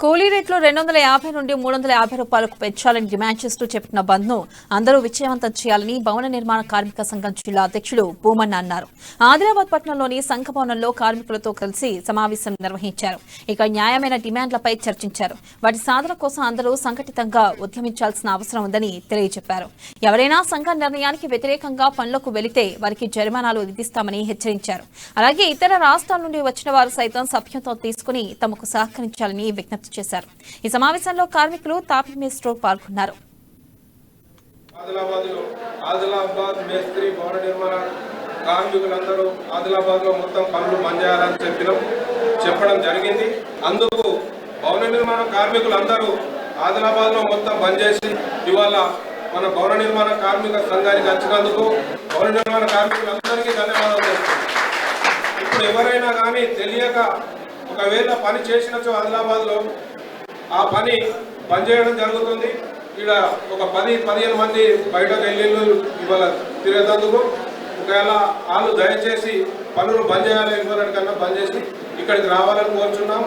కూలీ రేట్లు 250 నుండి 350 రూపాయలకు పెంచాలని డిమాండ్ చేస్తూ చెప్పిన బంద్ను అందరూ విజయవంతం చేయాలని భవన నిర్మాణ కార్మిక సంఘం జిల్లా అధ్యక్షుడు భూమన్న అన్నారు. ఆదిలాబాద్ పట్టణంలోని సంఘ భవనంలో కార్మికులతో కలిసి సమావేశం నిర్వహించారు. ఇక న్యాయమైన డిమాండ్లపై చర్చించారు. వాటి సాధన కోసం అందరూ సంఘటితంగా ఉద్యమించాల్సిన అవసరం ఉందని తెలియజెప్పారు. ఎవరైనా సంఘ నిర్ణయానికి వ్యతిరేకంగా పనులకు వెళితే వారికి జరిమానాలు విధిస్తామని హెచ్చరించారు. అలాగే ఇతర రాష్ట్రాల నుండి వచ్చిన వారు సైతం సభ్యత్వం తీసుకుని తమకు సహకరించాలని విజ్ఞప్తి చేశారు. ఈ సమావేశంలో కార్మికులు తాపీ మేస్త్రీలు పాల్గొన్నారు. ఆదిలాబాద్ మేస్త్రీ భవన నిర్మాణ కార్మికులందరూ ఆదిలాబాద్ లో మొత్తం పనులు బంద్ చేయాలని చెప్పడం జరిగింది. అందుకు భవన నిర్మాణ కార్మికులందరూ ఆదిలాబాద్ లో మొత్తం బంద్ చేసి ఇవాళ మన భవన నిర్మాణ కార్మిక సంఘానికి వచ్చినందుకు భవన నిర్మాణ కార్మికులందరికీ ధన్యవాదాలు చేస్తున్నాం. ఇప్పుడు ఎవరైనా కానీ తెలియక ఒకవేళ పని చేసినచో ఆదిలాబాద్ లో ఆ పని బంద్ చేయడం జరుగుతుంది. ఇక్కడ ఒక 10-15 మంది బయటకు వెళ్ళిళ్ళు ఇవాళ తిరిగేందుకు. ఒకవేళ వాళ్ళు దయచేసి పనులు బంద్ చేయాలి, ఇవ్వడానికన్నా బంద్ చేసి ఇక్కడికి రావాలని కోరుచున్నాం.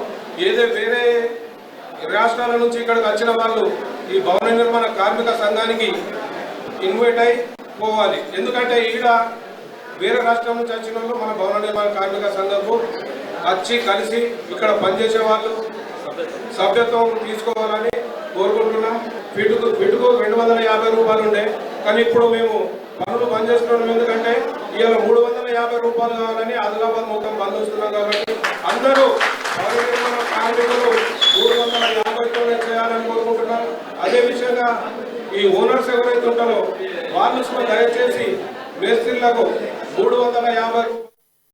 వేరే రాష్ట్రాల నుంచి ఇక్కడికి వచ్చిన వాళ్ళు ఈ భవన నిర్మాణ కార్మిక సంఘానికి ఇన్వైట్ అయి పోవాలి. ఎందుకంటే ఈడ వేరే రాష్ట్రం నుంచి వచ్చిన వాళ్ళు మన భవన నిర్మాణ కార్మిక సంఘంకు వచ్చి కలిసి ఇక్కడ పనిచేసే వాళ్ళు సభ్యత్వం తీసుకోవాలని కోరుకుంటున్నాం. ఫిటుకు 250 రూపాయలు ఉండే, కానీ ఇప్పుడు మేము పనులు బంద్ చేస్తున్నాం. ఎందుకంటే ఇవాళ 350 రూపాయలు కావాలని ఆదిలాబాద్ మొత్తం బంద్ వస్తున్నాం. కాబట్టి అందరూ భవన నిర్మాణ కార్మికులు 350 చేయాలని కోరుకుంటున్నాం. అదే విషయంగా ఈ ఓనర్స్ ఎవరైతే ఉంటారో వాళ్ళు దయచేసి మేస్త్రీలకు 350 రూపాయలు